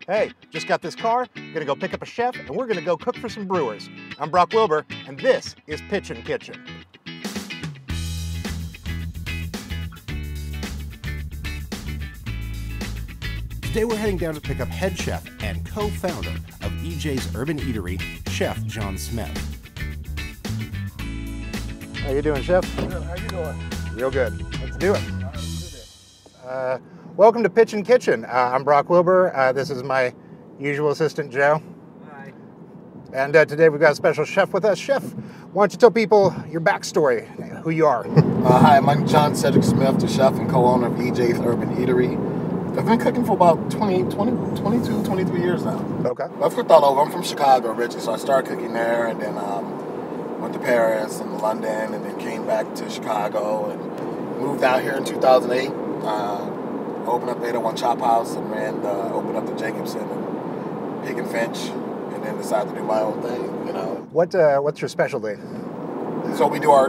Hey, just got this car, gonna go pick up a chef, and we're gonna go cook for some brewers. I'm Brock Wilbur, and this is Pitchin' Kitchen. Today we're heading down to pick up head chef and co-founder of EJ's Urban Eatery, Chef John Smith. How you doing, Chef? Good. How you doing? Real good. Let's do it. All right, let's do this. Welcome to Pitchin' Kitchen. I'm Brock Wilbur. This is my usual assistant, Joe. Hi. And today we've got a special chef with us. Chef, why don't you tell people your backstory, who you are? Hi, I'm John Cedric Smith, the chef and co-owner of EJ's Urban Eatery. I've been cooking for about 23 years now. Okay. I've cooked all over. I'm from Chicago originally, so I started cooking there and then went to Paris and London and then came back to Chicago and moved out here in 2008. Opened up 801 Chop House and opened up the Jacobson and Pig and Finch, and then decided to do my own thing, you know. What's your specialty? So we do our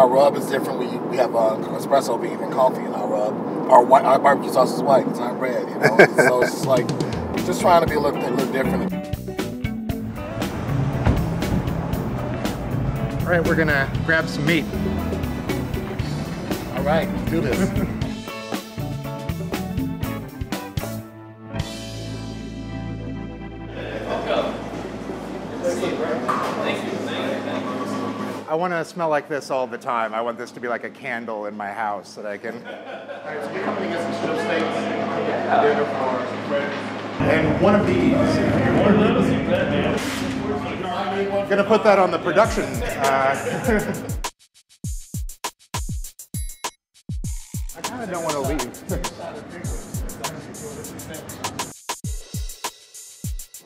rub is different. We have espresso beef and coffee in our rub. Our barbecue sauce is white. It's not red, you know. So it's just like just trying to be look different. All right, we're gonna grab some meat. All right, let's do this. I want to smell like this all the time. I want this to be like a candle in my house that I can. All right, so we're coming to get some strip steaks. Dinner for friends. And one of these. Gonna put that on the production. I kind of don't want to leave.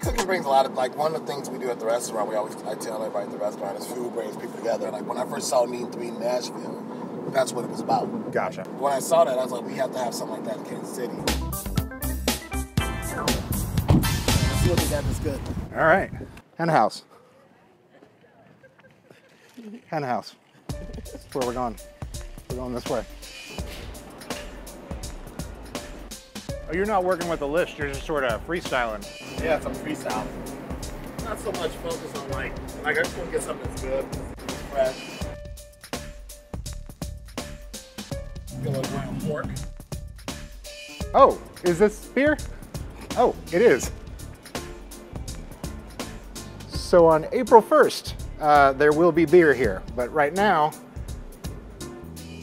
Cooking brings a lot of, like, one of the things we do at the restaurant, I tell everybody at the restaurant, is food brings people together. Like, when I first saw Mean 3 in Nashville, that's what it was about. Gotcha. When I saw that, I was like, we have to have something like that in Kansas City. Let's see what they got that's good. All right. Hen house. Hen house. That's where we're going. We're going this way. Oh, you're not working with a list, you're just sort of freestyling. Yeah, some freestyle. Not so much focus on like I just want to get something that's good, fresh. Get a little ground pork. Oh, is this beer? Oh, it is. So on April 1st, there will be beer here, but right now,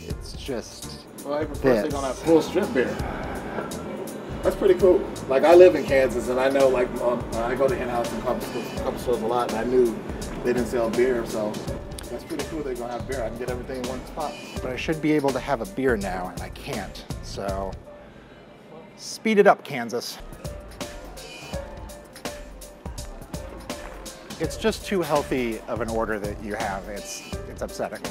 it's just Well, April 1st, they're gonna have full strip beer. That's pretty cool. Like, I live in Kansas, and I know, like, I go to Hen House and couple stores a lot, and I knew they didn't sell beer, so that's pretty cool. They're gonna have beer. I can get everything in one spot. But I should be able to have a beer now, and I can't. So, speed it up, Kansas. It's just too healthy of an order that you have. It's upsetting.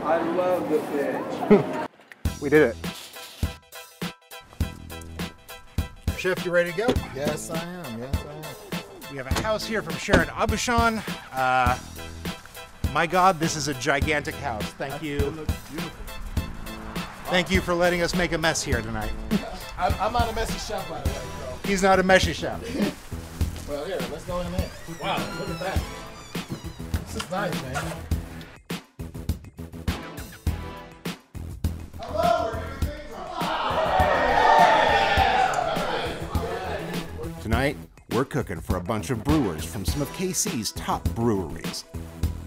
I love the fish. We did it. Chef, you ready to go? Yes, I am. Yes, I am. We have a house here from Sharon Abushan. My God, this is a gigantic house. Thank you. It looks beautiful. Thank you for letting us make a mess here tonight. I'm not a messy chef, by the way, so. He's not a messy chef. Well, here, let's go in there. Wow, look at that. This is nice, man. Tonight, we're cooking for a bunch of brewers from some of KC's top breweries.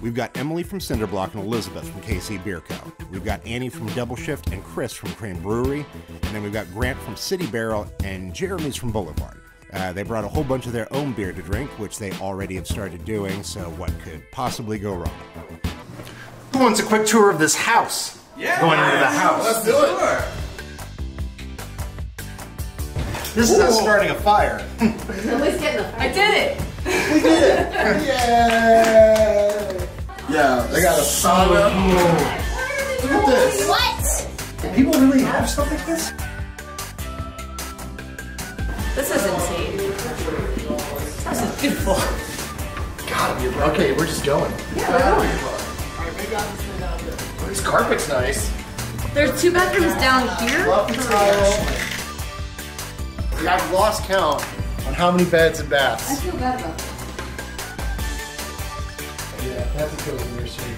We've got Emily from Cinderblock and Elizabeth from KC Beer Co. We've got Annie from Double Shift and Chris from Crane Brewery. And then we've got Grant from City Barrel and Jeremy's from Boulevard. They brought a whole bunch of their own beer to drink, which they already have started doing, so what could possibly go wrong? Who wants a quick tour of this house? Yeah. Going into the house. Let's do it. This is us starting a fire. At least getting the I did it! We did it! Yay! Yeah, they got a sauna. Look at this. What? Do people really have stuff like this? This is insane. This is beautiful. God, okay, we're just going. Yeah, we're going. Alright, maybe I'll just stay down there. Oh, this carpet's nice. There's 2 bedrooms down here. Love the tile. I've lost count on how many beds and I baths. feel bad about that. Yeah, that's a cozy nursery.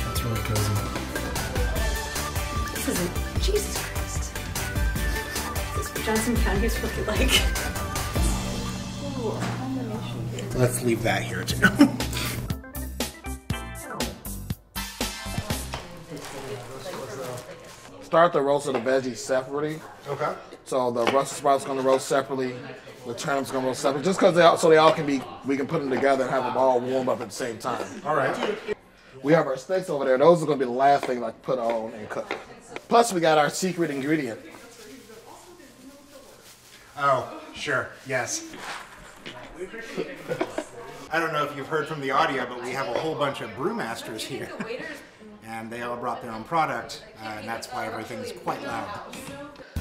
That's really cozy. This isn't. Jesus Christ. This is what Johnson County is really like. Ooh, a combination here. Let's leave that here too. Start the roast of the veggies separately. Okay. So the Brussels sprouts gonna roast separately. The turnips gonna roast separately. Just because so they all can be, we can put them together and have them all warm up at the same time. All right. We have our steaks over there. Those are gonna be the last thing I put on and cook. Plus we got our secret ingredient. Oh, sure. Yes. I don't know if you've heard from the audio, but we have a whole bunch of brewmasters here. And they all brought their own product, and that's why everything's quite loud.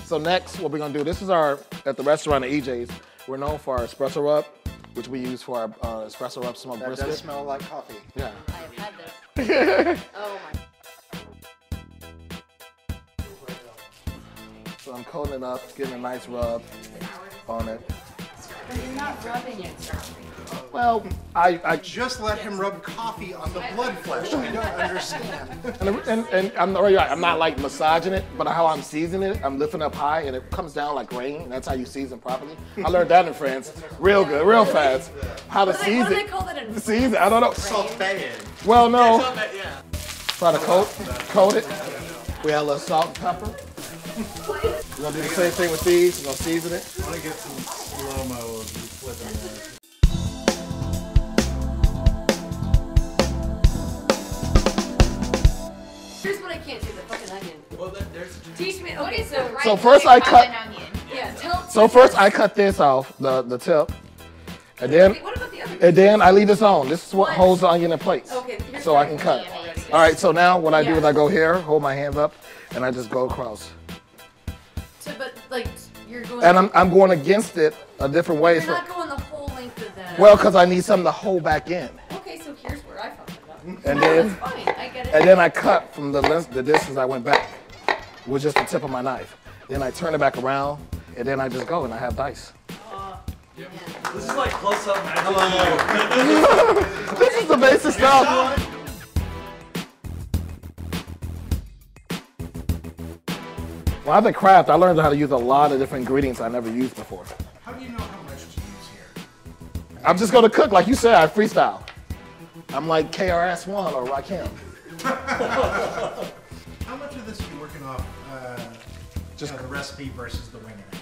So next, what we're gonna do, this is our, at the restaurant at EJ's, we're known for our espresso rub, which we use for our espresso rub smoked That brisket. does smell like coffee. Yeah. I have had this. Oh my. So I'm coating it up, getting a nice rub on it. But you're not rubbing it. Well, I Just let him rub coffee on the blood flesh. I don't understand. and I'm not, right, I'm not like massaging it, but how I'm seasoning it, I'm lifting up high and it comes down like rain. And that's how you season properly. I learned that in France, real good, real fast. How to What do season. they call that in Season, I don't know. Sauteing. Well, no. Try to coat it. We add a little salt and pepper. We're gonna do the same thing with these. We're gonna season it. I want to get some slow-mo of you flipping that. Here's what I can't do, the fucking onion. Well, there's... Teach me. Okay, so So first I cut. yeah, tell. So first I cut this off, the tip, and then What about the other? I leave this on. This is what holds the onion in place. Okay, here's So I can cut. All right. So now what I do is Yeah. I go here, hold my hands up, and I just go across. So, but like you're going. And I'm going against it a different way. You're So, not going the whole length of the. well, because I need something to hold back in, Okay, so here's where I fucked it up. and No, then it's fine. I get it. and then I cut from the distance I went back with just the tip of my knife. Then I turn it back around, and then I just go and I have dice. This is like close-up magic. This is the basic stuff. When I've been craft, I learned how to use a lot of different ingredients I never used before. How do you know how much to use here? I'm just gonna cook, like you said, I freestyle. I'm like KRS-One or Rakim. How much of this are you working off Just the recipe versus the winging it?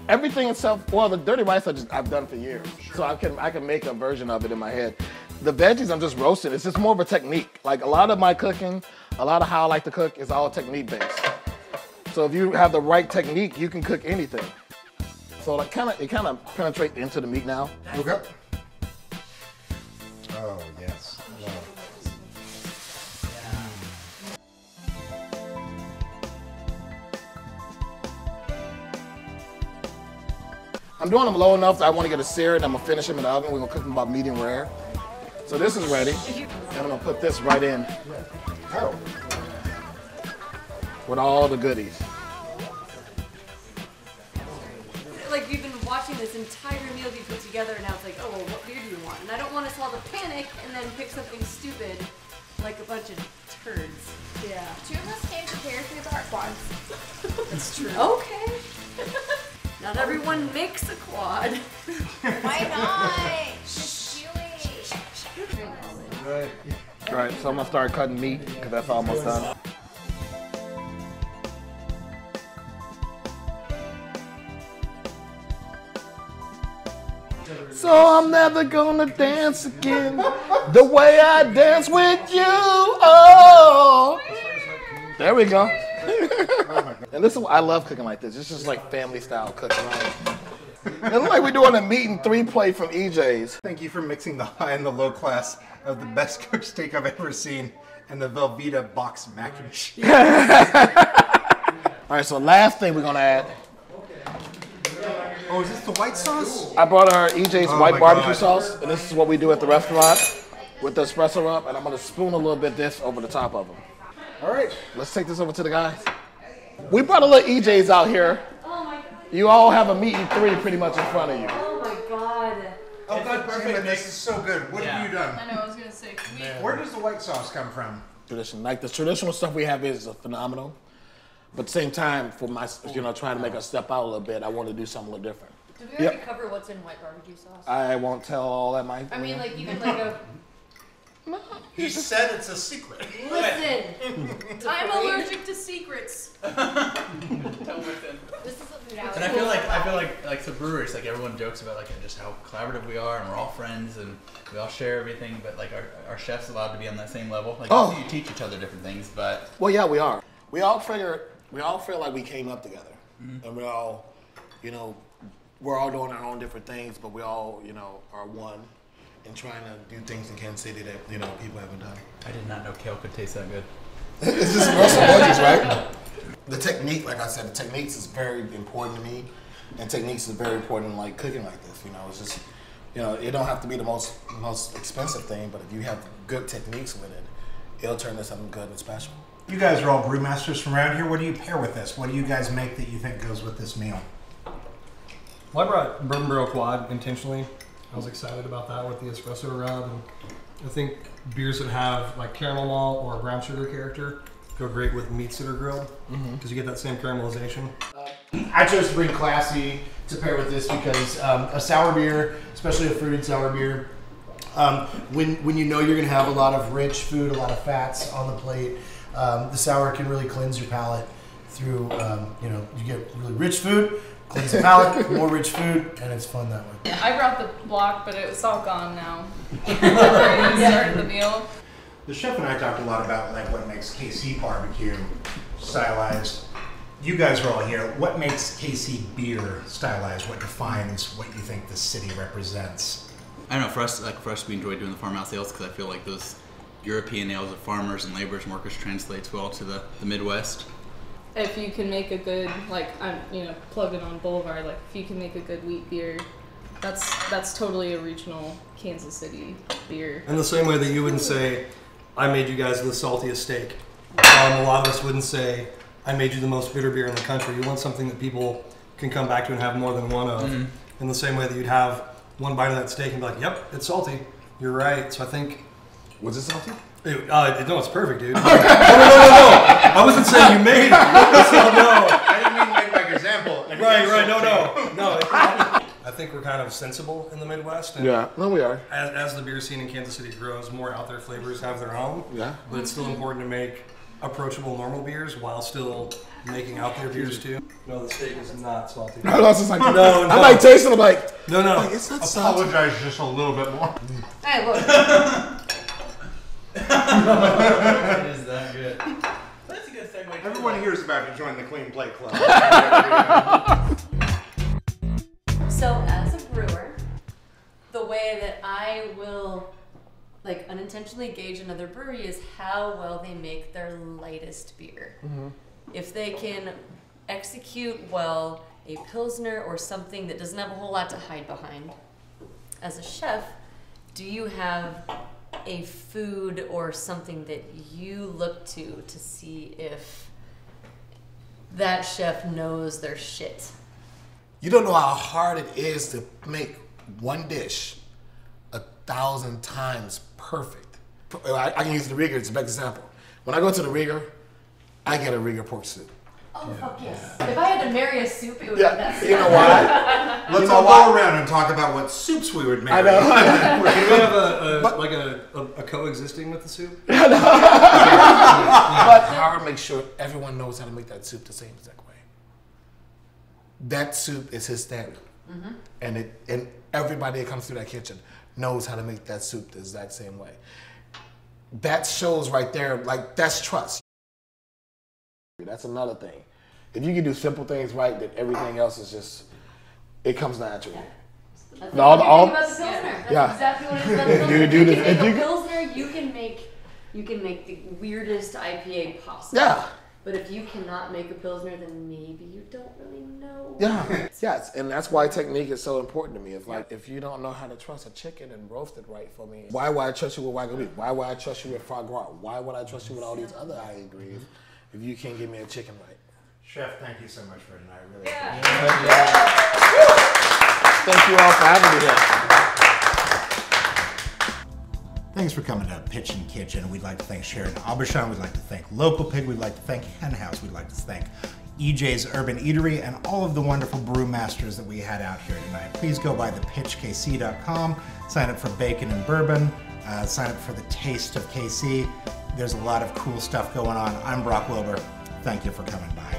everything itself. Well, the dirty rice I've done for years, so I can make a version of it in my head. The veggies I'm just roasting. It's just more of a technique. Like a lot of my cooking, a lot of how I like to cook is all technique based. So if you have the right technique, you can cook anything. So like it kind of penetrates into the meat now. Okay. Oh, yes. Wow. I'm doing them low enough that I want to get a sear, and I'm gonna finish them in the oven. We're gonna cook them about medium rare. So this is ready, and I'm gonna put this right in Oh. with all the goodies. Like we've been watching this entire meal be put together, and now it's like, oh well, what beer do you want? And I don't want us all to panic and then pick something stupid, like a bunch of turds. Yeah. Two of us came prepared for our quads. That's true. Okay. Not everyone makes a quad. Why not? Just do it. All right, so I'm gonna start cutting meat because that's almost done. So I'm never gonna dance again the way I dance with you. Oh, there we go. And this is I love cooking like this. It's just like family style cooking. It looks like we're doing a meat and 3 plate from EJ's. Thank you for mixing the high and the low class of the best cooked steak I've ever seen and the Velveeta box mac and cheese. All right, so last thing we're gonna add. Oh, is this the white sauce? I brought her EJ's Oh white my barbecue God. sauce, and this is what we do at the restaurant with the espresso rub, and I'm gonna spoon a little bit this over the top of them. All right. Let's take this over to the guys. We brought a little EJ's out here. Oh my god. You all have a meat and three pretty much in front of you. Oh my god. Oh, God, perfect. This is so good. What have you done? I know, I was gonna say. Where does the white sauce come from? Tradition, like the traditional stuff we have is phenomenal, but at the same time, for my, trying to make us step out a little bit, I want to do something a little different. Did we already cover what's in white barbecue sauce? I won't tell all that, Mike. I mean, like, even like a... He said it's a secret. Listen! I'm allergic to secrets. This is a And I feel like the brewers, like everyone jokes about like just how collaborative we are and we're all friends and we all share everything, but like our chefs allowed to be on that same level. Like you teach each other different things, but Well, yeah, we are. We all feel like we came up together, and we're all, we're all doing our own different things, but we all, are one and trying to do things in Kansas City that people haven't done. I did not know kale could taste that good. It's just Russell Budgies, right? The technique, like I said, the techniques is very important to me, and techniques is very important in like cooking like this. It's just, it don't have to be the most expensive thing, but if you have good techniques with it, it'll turn into something good and special. You guys are all brewmasters from around here. What do you pair with this? What do you guys make that you think goes with this meal? Well, I brought Bourbon Barrel Quad intentionally. I was excited about that with the espresso rub, and I think beers that have like caramel malt or brown sugar character go great with meats that are grilled because you get that same caramelization. I chose to bring classy to pair with this because a sour beer, especially a fruited sour beer, when you're going to have a lot of rich food, a lot of fats on the plate, the sour can really cleanse your palate through, you get really rich food, cleanse the palate, more rich food, and it's fun that way. I brought the block, but it's all gone now. Right when we started the meal. The chef and I talked a lot about like what makes KC barbecue stylized. You guys are all here. What makes KC beer stylized? What defines what you think the city represents? I don't know, for us, we enjoy doing the farmhouse ales because I feel like those European ales of farmers and laborers and workers translates well to the Midwest. If you can make a good, plugged in on Boulevard, if you can make a good wheat beer, that's totally a regional Kansas City beer. In the same way that you wouldn't say, I made you guys the saltiest steak. A lot of us wouldn't say, I made you the most bitter beer in the country. You want something that people can come back to and have more than one of. In the same way that you'd have one bite of that steak and be like, yep, it's salty. You're right. So I think... Was it salty? No, it's perfect, dude. No. I wasn't saying you made it. No. I didn't mean to make like example. Right, no. I think we're kind of sensible in the Midwest. And we are. As the beer scene in Kansas City grows, more out there flavors have their own. Yeah. But it's still important to make approachable normal beers while still making out there beers too. No, the steak is not salty. I was just like, no. I'm like tasting it, like, no. Like, it's not salty. Apologize just a little bit more. Hey, look. It is that good. That's a good segue. Everyone here is about to join the Clean Plate Club. So, as a brewer, the way that I will unintentionally gauge another brewery is how well they make their lightest beer. If they can execute well a Pilsner or something that doesn't have a whole lot to hide behind, as a chef, do you have a food or something that you look to see if that chef knows their shit? You don't know how hard it is to make one dish 1,000 times perfect. I can use the Rieger as a best example. When I go to the Rieger, I get a Rieger pork soup. Oh, fuck yes. If I had to marry a soup, it would be that. You know why? Let's all go around and talk about what soups we would make. I know. Can we have a coexisting with the soup? But Howard makes sure everyone knows how to make that soup the same exact way. That soup is his standard. And everybody that comes through that kitchen knows how to make that soup the exact same way. That shows right there, that's trust. That's another thing. If you can do simple things right, then everything else is just, it comes naturally. That's about the Pilsner. That's exactly what it is about the Pilsner. You make a Pilsner, you can make the weirdest IPA possible. Yeah. But if you cannot make a Pilsner, then maybe you don't really know. Yeah, yes, and that's why technique is so important to me. It's like, if you don't know how to trust a chicken and roast it right for me, why would I trust you with Wagyu beef? Why would I trust you with foie gras? Why would I trust you with all these other high ingredients if you can't give me a chicken right? Chef, thank you so much for tonight. Really Yeah. appreciate it. Thank you all for having me here. Thanks for coming to Pitchin' Kitchen. We'd like to thank Sharon Aubuchon. We'd like to thank Local Pig. We'd like to thank Hen House. We'd like to thank EJ's Urban Eatery and all of the wonderful brewmasters that we had out here tonight. Please go by thepitchkc.com, sign up for bacon and bourbon, sign up for the Taste of KC. There's a lot of cool stuff going on. I'm Brock Wilbur. Thank you for coming by.